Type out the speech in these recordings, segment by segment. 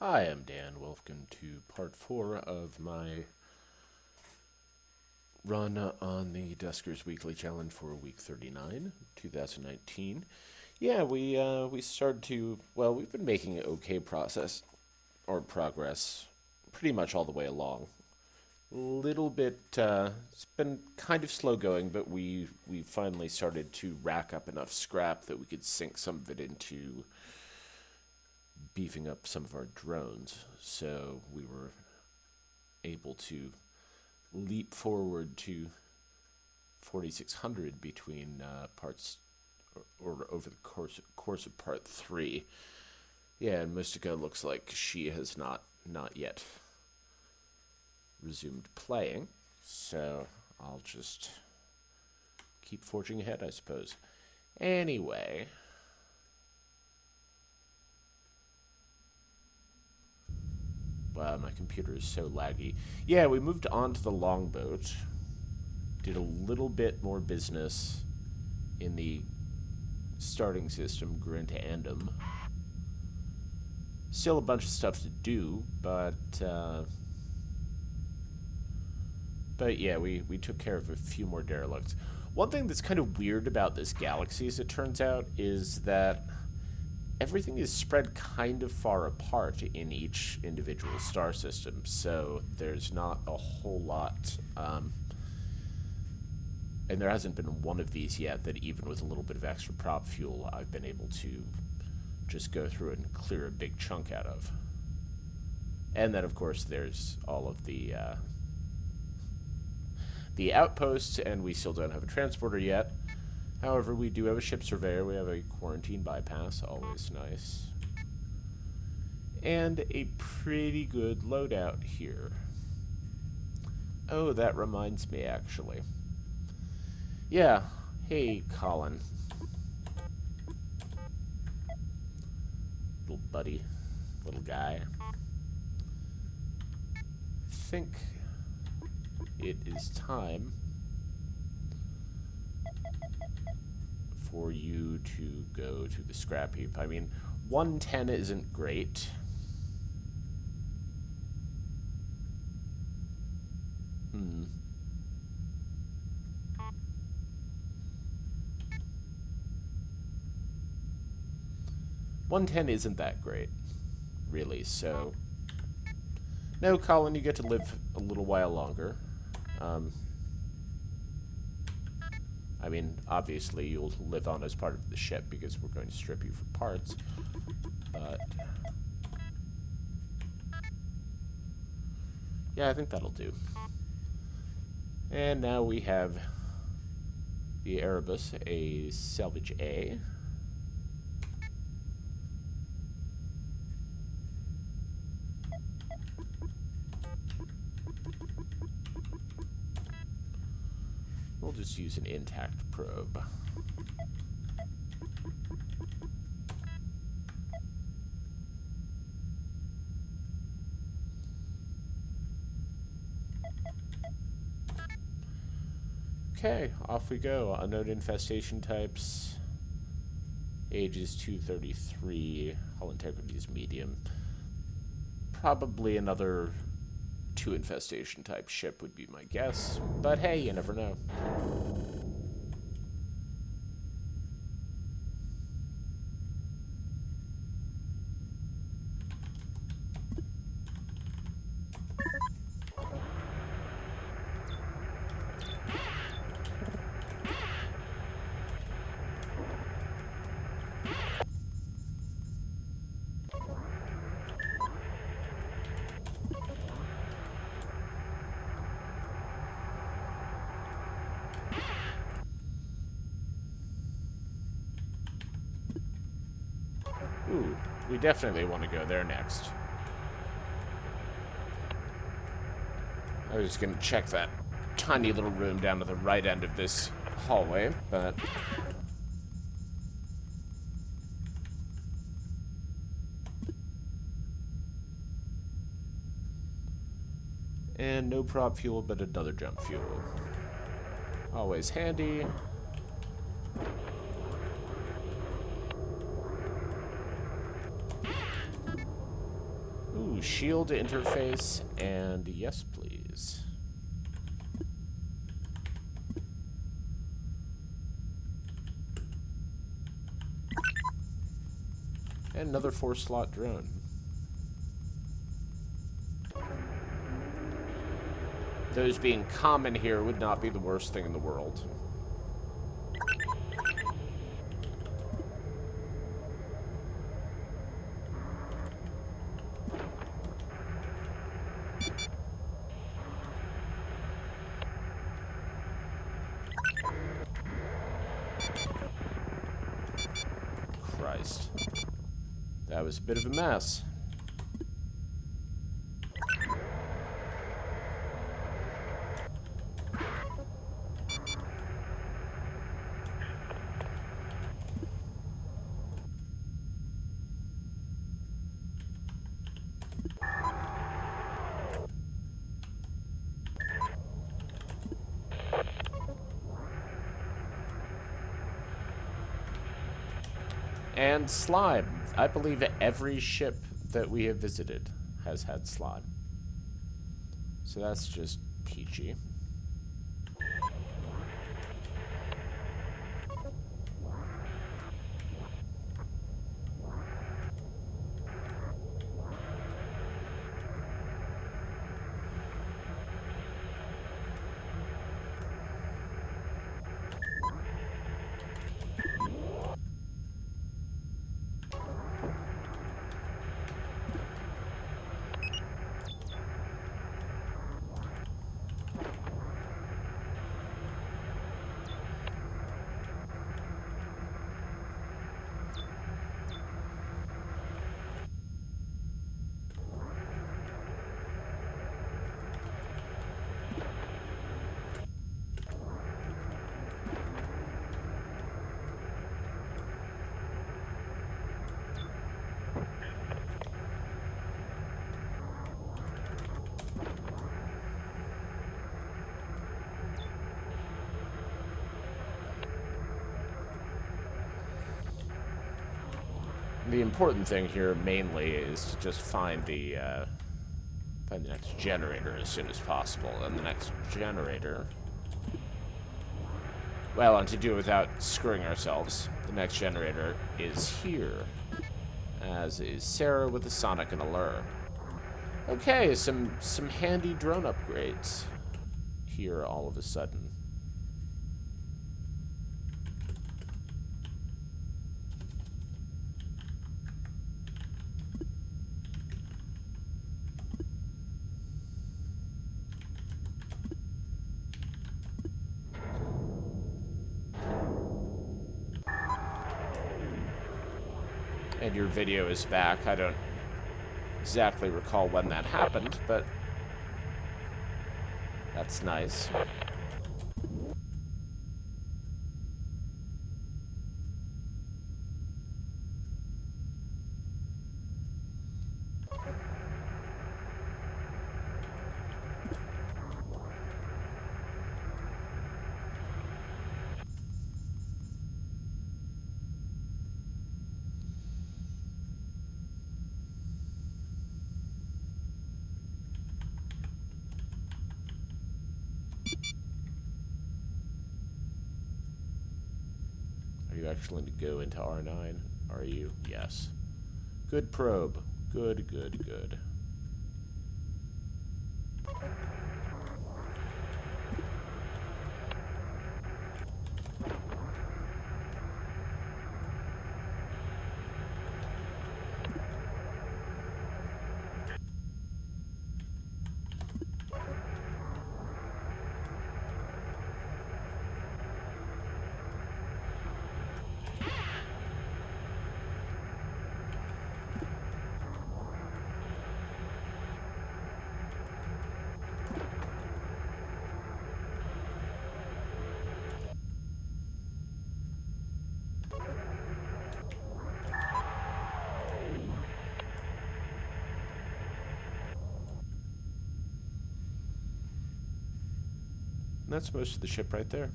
Hi, I'm Dan. Welcome to part 4 of my run on the Duskers Weekly Challenge for week 39, 2019. Yeah, we started to, well, we've been making okay progress pretty much all the way along. Little bit, it's been kind of slow going, but we finally started to rack up enough scrap that we could sink some of it into beefing up some of our drones. So we were able to leap forward to 4600 between parts or over the course of part 3. Yeah, and Mystica looks like she has not yet resumed playing, so I'll just keep forging ahead, I suppose. Anyway, wow, my computer is so laggy. Yeah, we moved on to the Longboat. Did a little bit more business in the starting system, Brint to Andum. Still a bunch of stuff to do, but yeah, we took care of a few more derelicts. One thing that's kind of weird about this galaxy, as it turns out, is that everything is spread kind of far apart in each individual star system, so there's not a whole lot, and there hasn't been one of these yet that even with a little bit of extra prop fuel, I've been able to just go through and clear a big chunk out of. And then, of course, there's all of the outposts, and we still don't have a transporter yet. However, we do have a ship surveyor, we have a quarantine bypass, always nice. And a pretty good loadout here. Oh, that reminds me, actually. Yeah, hey, Colin. Little buddy, little guy. Think it is time for you to go to the scrap heap. I mean, 110 isn't great. 110 isn't that great, really, so... No, Colin, you get to live a little while longer. I mean, obviously you'll live on as part of the ship because we're going to strip you for parts, but... Yeah, I think that'll do. And now we have the Erebus, a salvage A. We'll just use an intact probe. Okay, off we go. Unknown infestation types. Age is 233. Hull integrity is medium. Probably another 2 infestation type ship would be my guess. But hey, you never know. Ooh, we definitely want to go there next. I was just going to check that tiny little room down to the right end of this hallway, but... And no prop fuel, but another jump fuel. Always handy. Ooh, shield interface, and yes, please. And another 4-slot drone. Those being common here would not be the worst thing in the world. Christ. That was a bit of a mess. And slime. I believe every ship that we have visited has had slime. So that's just peachy. The important thing here mainly is to just find the next generator as soon as possible. And the next generator, well, and to do it without screwing ourselves, the next generator is here, as is Sarah with a Sonic and a Lure. Okay, some handy drone upgrades here all of a sudden. And your video is back. I don't exactly recall when that happened, but that's nice. Are you actually going to go into R9? Are you? Yes. Good probe. Good, good, good. And that's most of the ship right there.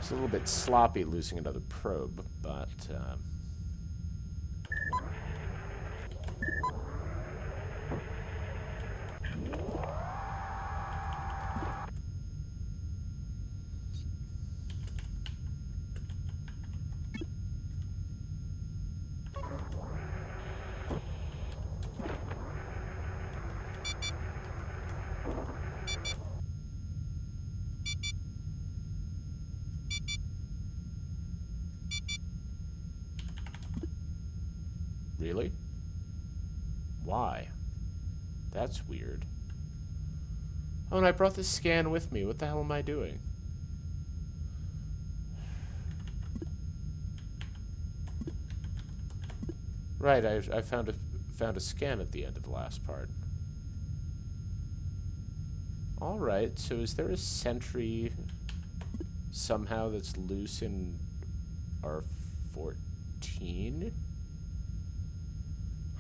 It's a little bit sloppy losing another probe, but... Really? Why? That's weird. Oh, and I brought this scan with me. What the hell am I doing? Right, I found a scan at the end of the last part. Alright, so is there a sentry somehow that's loose in R14?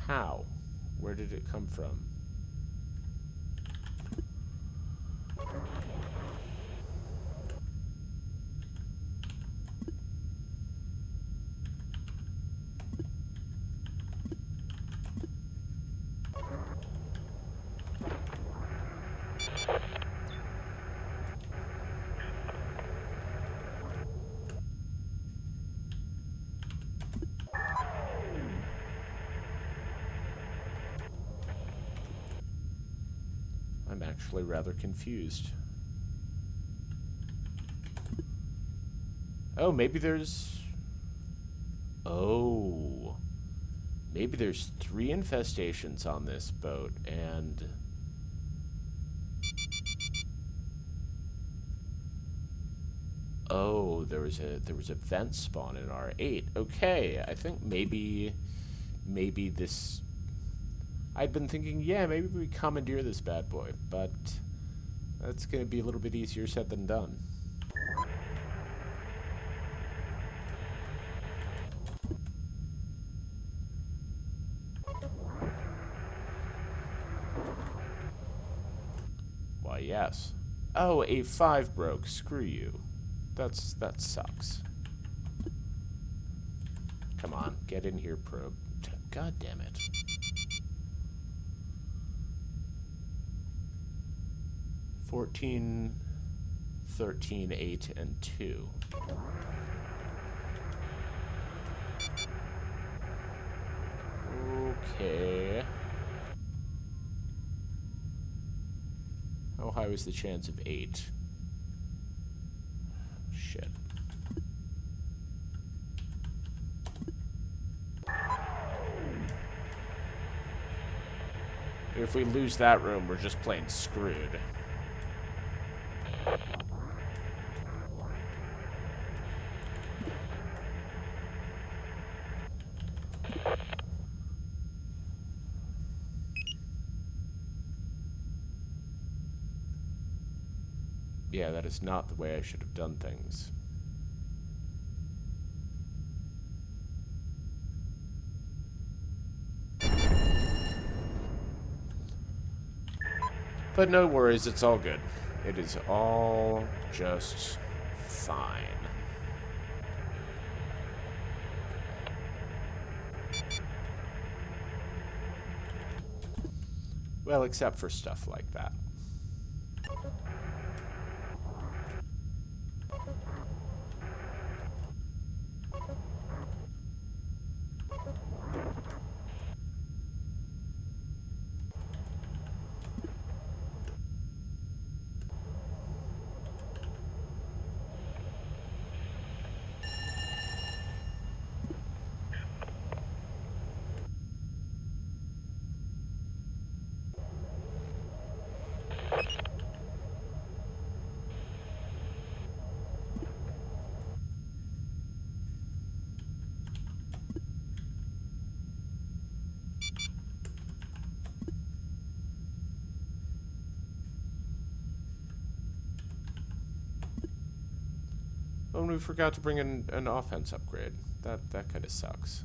How? Where did it come from? I'm actually rather confused. Oh, maybe there's... Oh. Maybe there's 3 infestations on this boat, and... Oh, there was a vent spawn in R8. Okay, I think maybe this... I'd been thinking, yeah, maybe we commandeer this bad boy, but that's going to be a little bit easier said than done. Why, yes. Oh, A5 broke. Screw you. That sucks. Come on, get in here, probe. God damn it. $14, $13, $8, and $2. Okay. How high was the chance of 8? Shit. If we lose that room, we're just plain screwed. Yeah, that is not the way I should have done things. But no worries, it's all good. It is all just fine. Well, except for stuff like that. Oh, and we forgot to bring in an offense upgrade. That kind of sucks.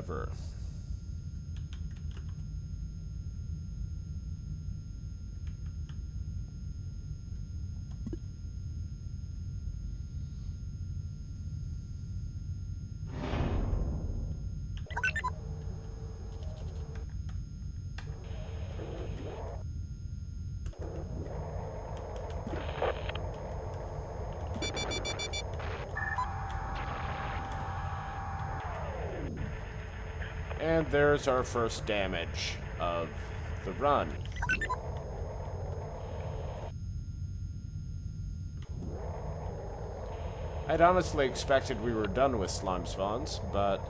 ever. And there's our first damage of the run. I'd honestly expected we were done with slime spawns, but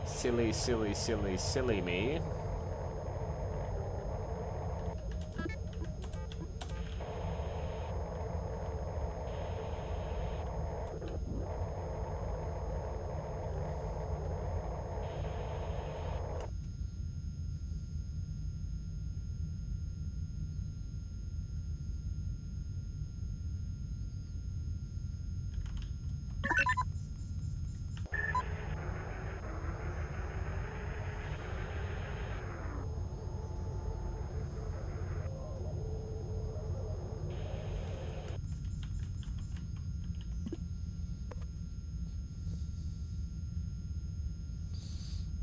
silly, silly, silly, silly me.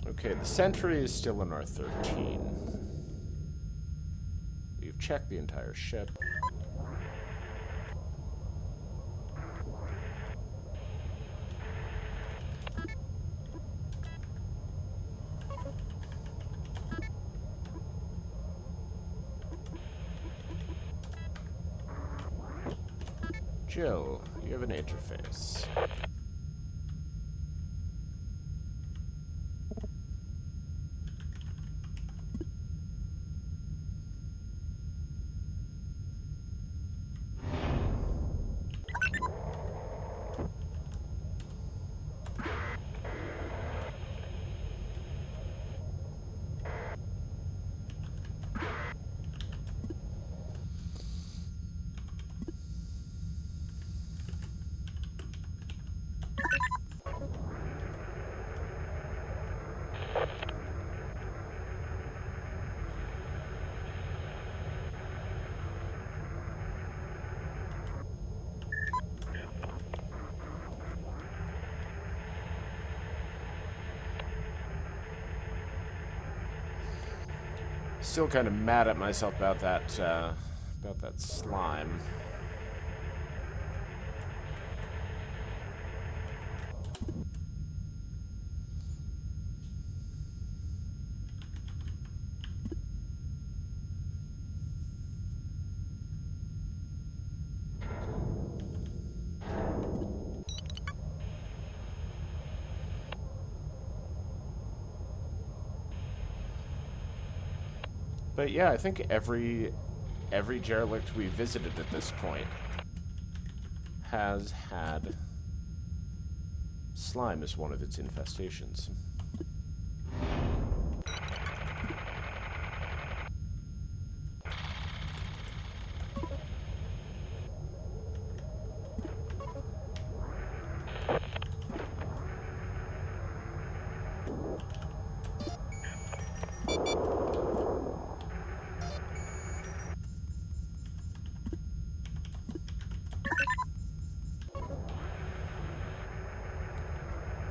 Okay, the sentry is still in our 13. We've checked the entire ship. Jill, you have an interface. Still kind of mad at myself about that slime. But yeah, I think every derelict we visited at this point has had slime as one of its infestations.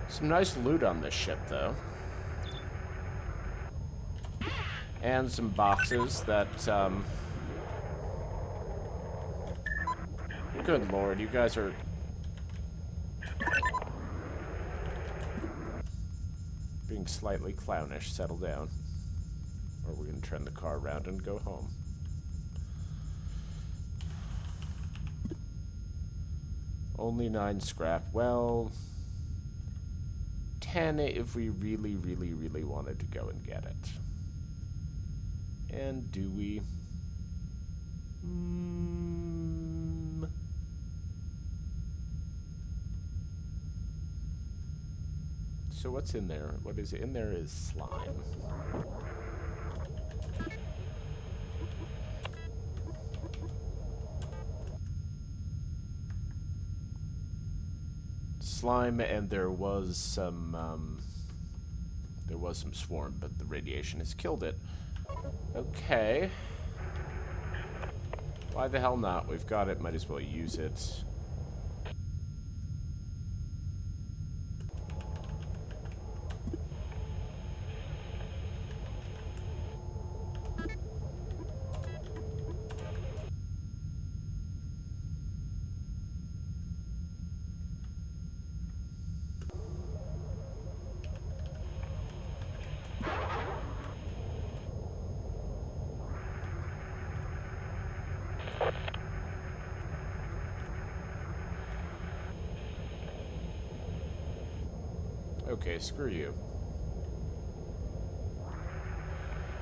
Some nice loot on this ship, though. And some boxes that, good lord, you guys are being slightly clownish. Settle down. Or we're gonna turn the car around and go home. Only 9 scrap. Well, 10 if we really, really, really wanted to go and get it. And do we? So what's in there? What is in there is slime. Slime, and there was some was some swarm, but the radiation has killed it. Okay. Why the hell not? We've got it, might as well use it. Okay, screw you.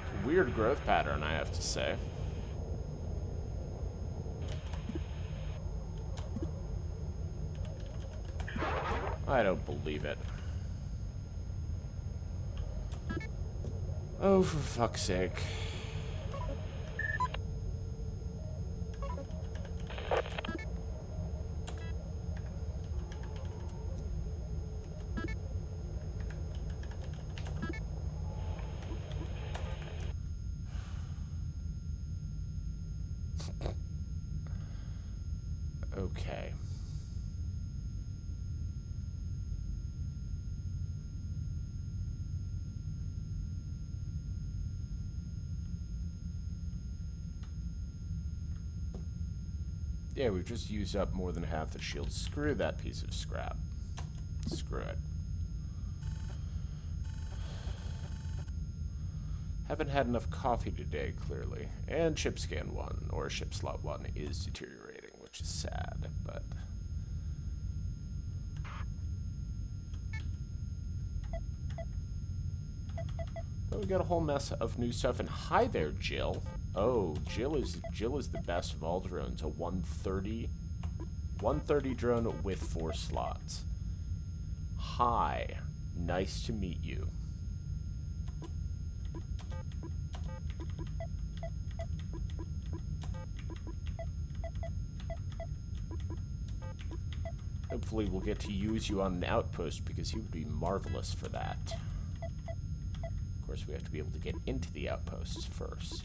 It's a weird growth pattern, I have to say. I don't believe it. Oh, for fuck's sake. Okay. Yeah, we've just used up more than half the shield. Screw that piece of scrap. Screw it. Haven't had enough coffee today, clearly. And ship scan 1, or ship slot 1, is deteriorating, which is sad, but... But we got a whole mess of new stuff, and hi there, Jill. Oh, Jill is the best of all drones. A 130 drone with 4 slots. Hi, nice to meet you. Hopefully we'll get to use you on an outpost, because you would be marvelous for that. Of course, we have to be able to get into the outposts first.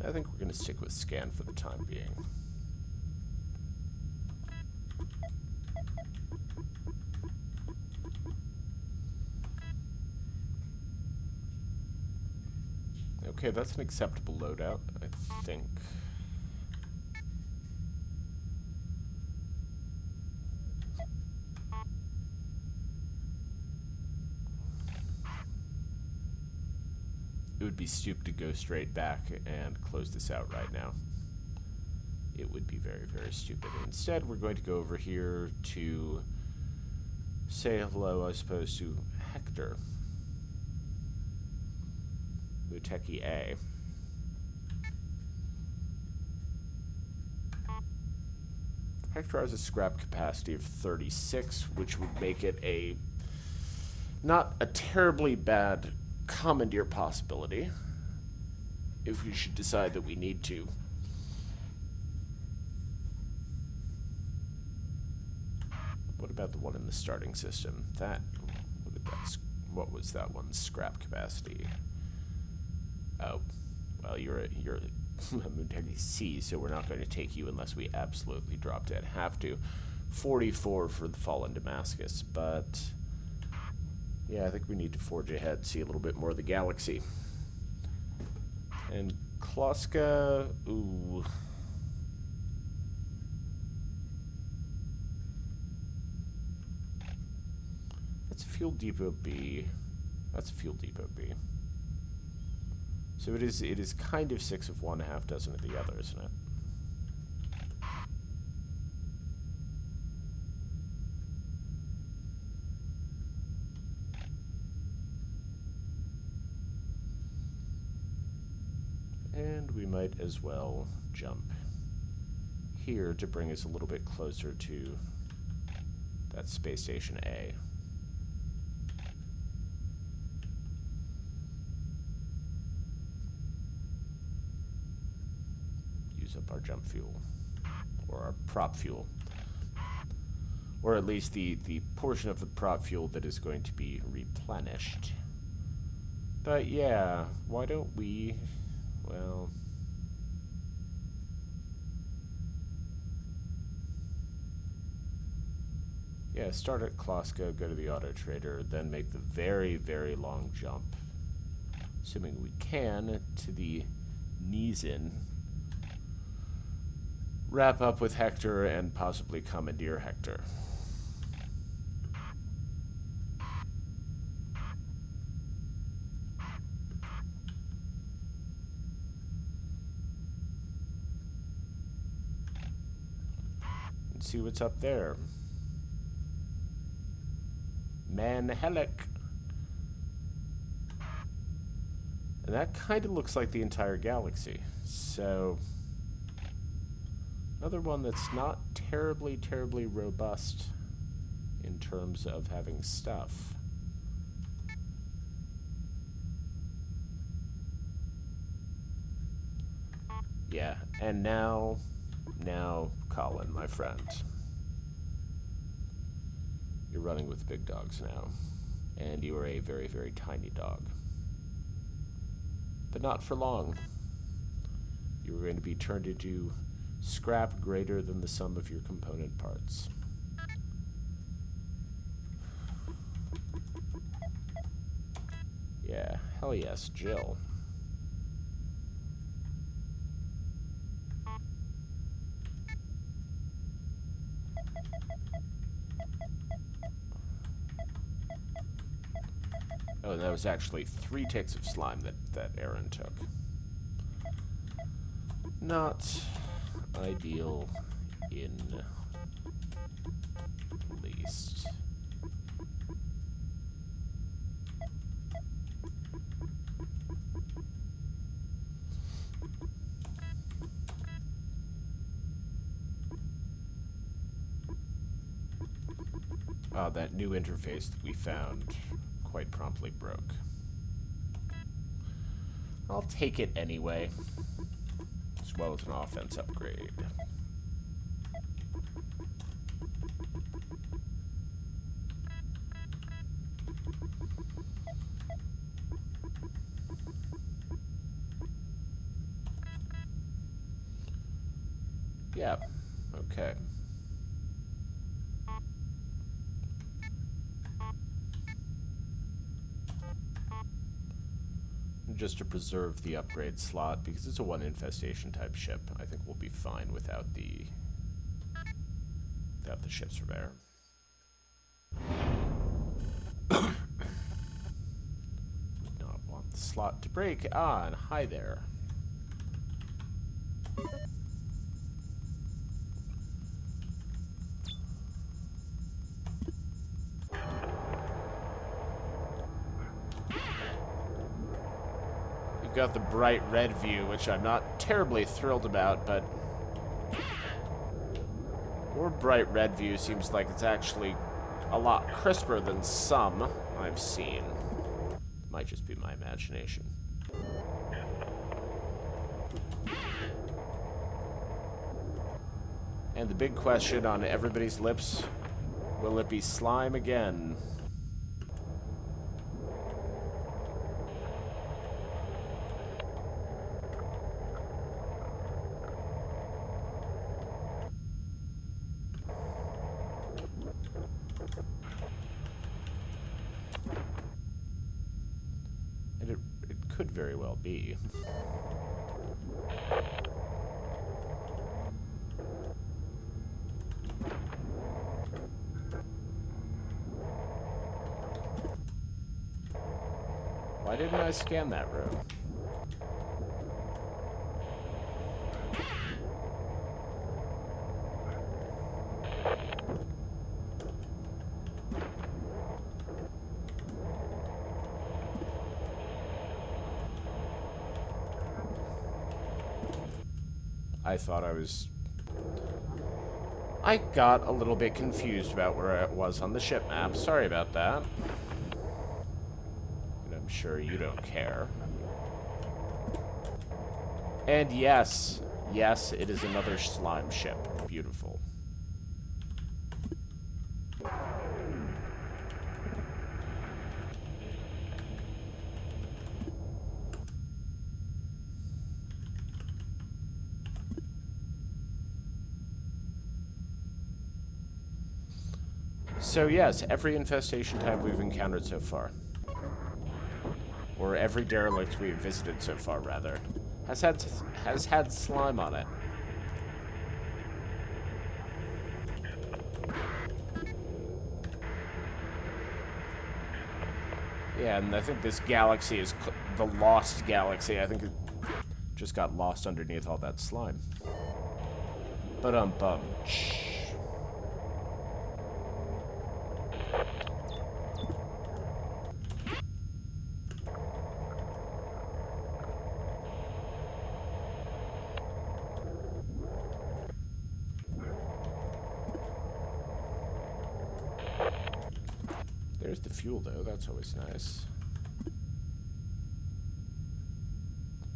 I think we're going to stick with scan for the time being. Okay, that's an acceptable loadout, I think. It would be stupid to go straight back and close this out right now. It would be very, very stupid. Instead, we're going to go over here to say hello, I suppose, to Hector. Muteki A. Hector has a scrap capacity of 36, which would make it a not a terribly bad commandeer possibility if we should decide that we need to. What about the one in the starting system? What was that one's scrap capacity? Oh, well, you're a Muteki C, so we're not going to take you unless we absolutely drop dead have to. 44 for the Fallen Damascus, but yeah, I think we need to forge ahead, see a little bit more of the galaxy. And Kloska, ooh. That's a fuel depot B. That's a fuel depot B. So it is kind of 6 of one, half dozen of the other, isn't it? And we might as well jump here to bring us a little bit closer to that space station A. use up our jump fuel. Or our prop fuel. Or at least the portion of the prop fuel that is going to be replenished. But yeah, why don't we... Well... Yeah, start at Klosko, go to the Autotrader, then make the very, very long jump, assuming we can, to the Nizin. Wrap up with Hector and possibly commandeer Hector. And see what's up there. Manhelic. And that kind of looks like the entire galaxy. So, another one that's not terribly, terribly robust in terms of having stuff. Yeah, and now, Colin, my friend. You're running with big dogs now, and you are a very, very tiny dog. But not for long. You are going to be turned into scrap greater than the sum of your component parts. Yeah, hell yes, Jill. Oh, and that was actually 3 ticks of slime that Aaron took. Not ideal in least. That new interface that we found quite promptly broke. I'll take it anyway, as well as an offense upgrade. Yeah, okay. Just to preserve the upgrade slot, because it's a 1 infestation type ship, I think we'll be fine without the ship surveyor. Would not want the slot to break. Ah, and hi there. Got the bright red view, which I'm not terribly thrilled about, but more bright red view seems like it's actually a lot crisper than some I've seen. Might just be my imagination. And the big question on everybody's lips, will it be slime again? Could very well be. Why didn't I scan that room? I thought I got a little bit confused about where it was on the ship map. Sorry about that. And I'm sure you don't care. And yes, Yes, it is another slime ship. Beautiful. So yes, every infestation type we've encountered so far, or every derelict we've visited so far, rather, has had slime on it. Yeah, and I think this galaxy is the Lost Galaxy. I think it just got lost underneath all that slime. Bum. There's the fuel, though. That's always nice.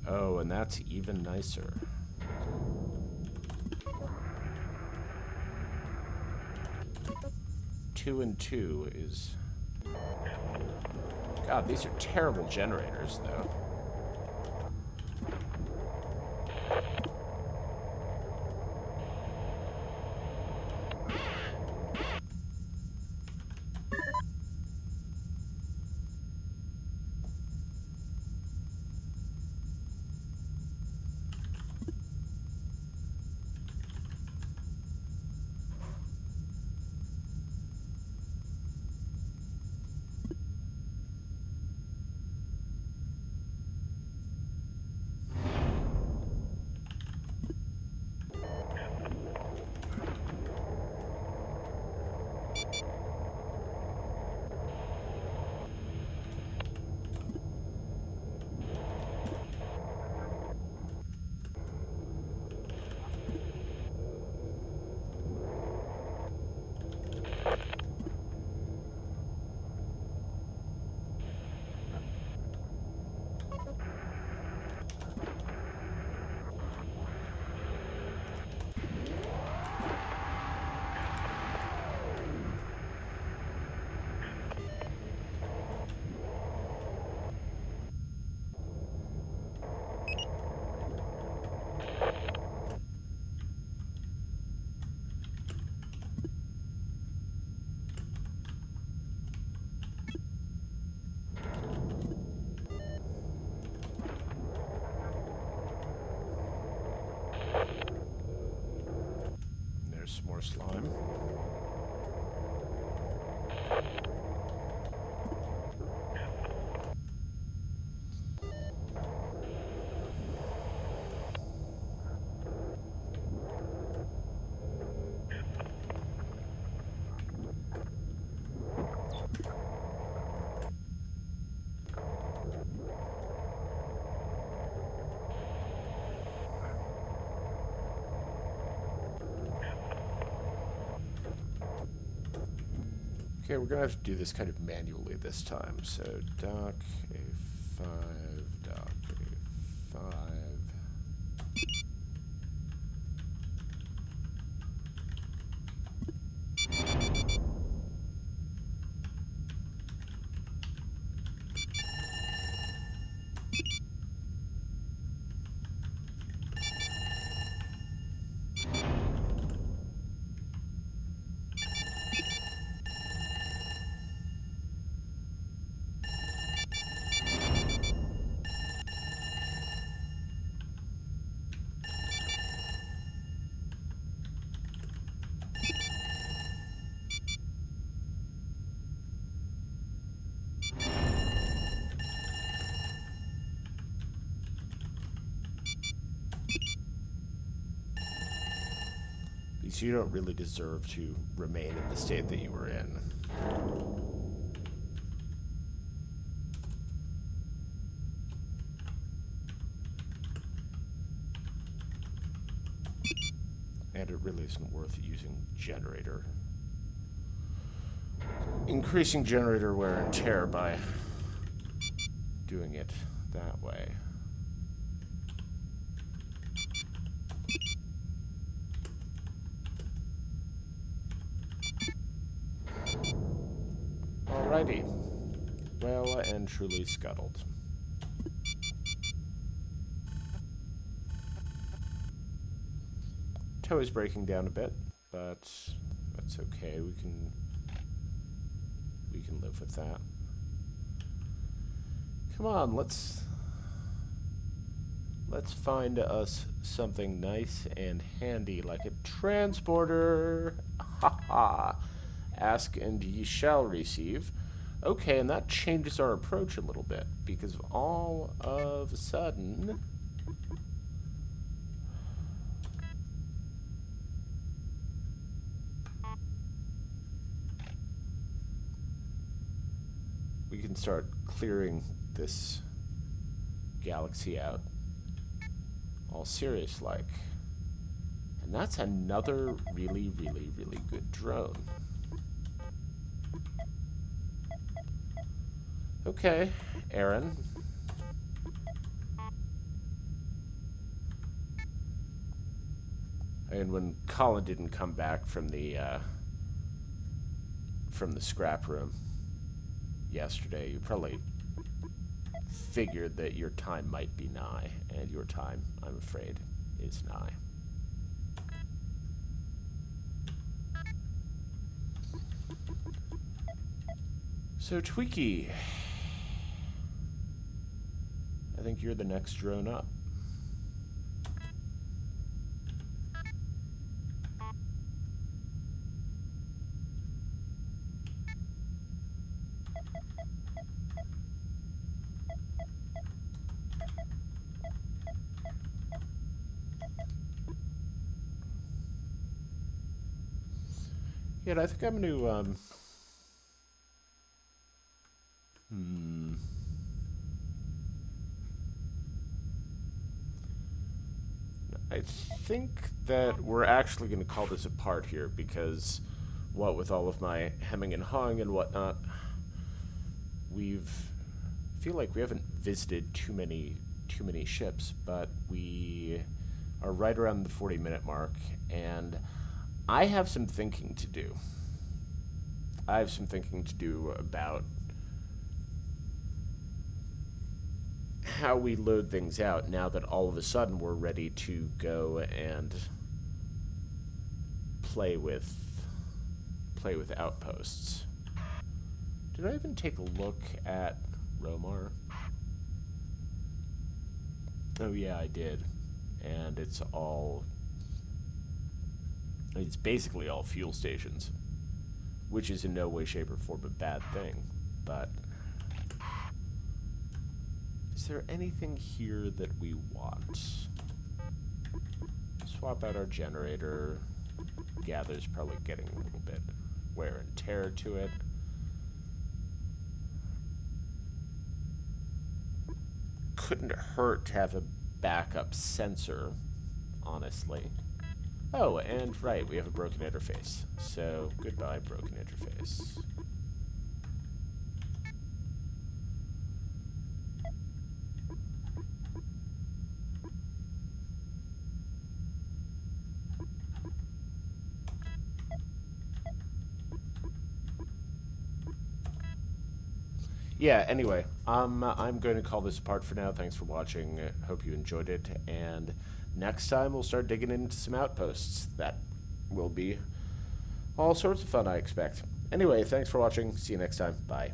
Oh, and that's even nicer. Two and two is... God, these are terrible generators, though. There's more slime. Okay, we're gonna have to do this kind of manually this time. So dock A5, dock A5. Because you don't really deserve to remain in the state that you were in. And it really isn't worth using generator. Increasing generator wear and tear by doing it that way. Alrighty. Well and truly scuttled. Tow is breaking down a bit, but that's okay. We can live with that. Come on, let's find us something nice and handy, like a transporter. Ha ha. Ask and ye shall receive. Okay, and that changes our approach a little bit, because all of a sudden we can start clearing this galaxy out, all serious like. And that's another really, really, really good drone. Okay, Aaron. And when Colin didn't come back from the scrap room yesterday, you probably figured that your time might be nigh, and your time, I'm afraid, is nigh. So, Tweaky, I think you're the next drone up. Yeah, I think I'm going to, I think that we're actually going to call this apart here, because what with all of my hemming and hawing and whatnot, feel like we haven't visited too many ships, but we are right around the 40-minute mark, and I have some thinking to do. I have some thinking to do about how we load things out now that all of a sudden we're ready to go and play with outposts. Did I even take a look at Romar? Oh yeah, I did. And it's basically all fuel stations, which is in no way, shape, or form a bad thing. But is there anything here that we want? Swap out our generator. Gather's probably getting a little bit wear and tear to it. Couldn't hurt to have a backup sensor, honestly. Oh, and right, we have a broken interface. So, goodbye, broken interface. Yeah, anyway, I'm going to call this apart for now. Thanks for watching. Hope you enjoyed it. And next time we'll start digging into some outposts. That will be all sorts of fun, I expect. Anyway, thanks for watching. See you next time. Bye.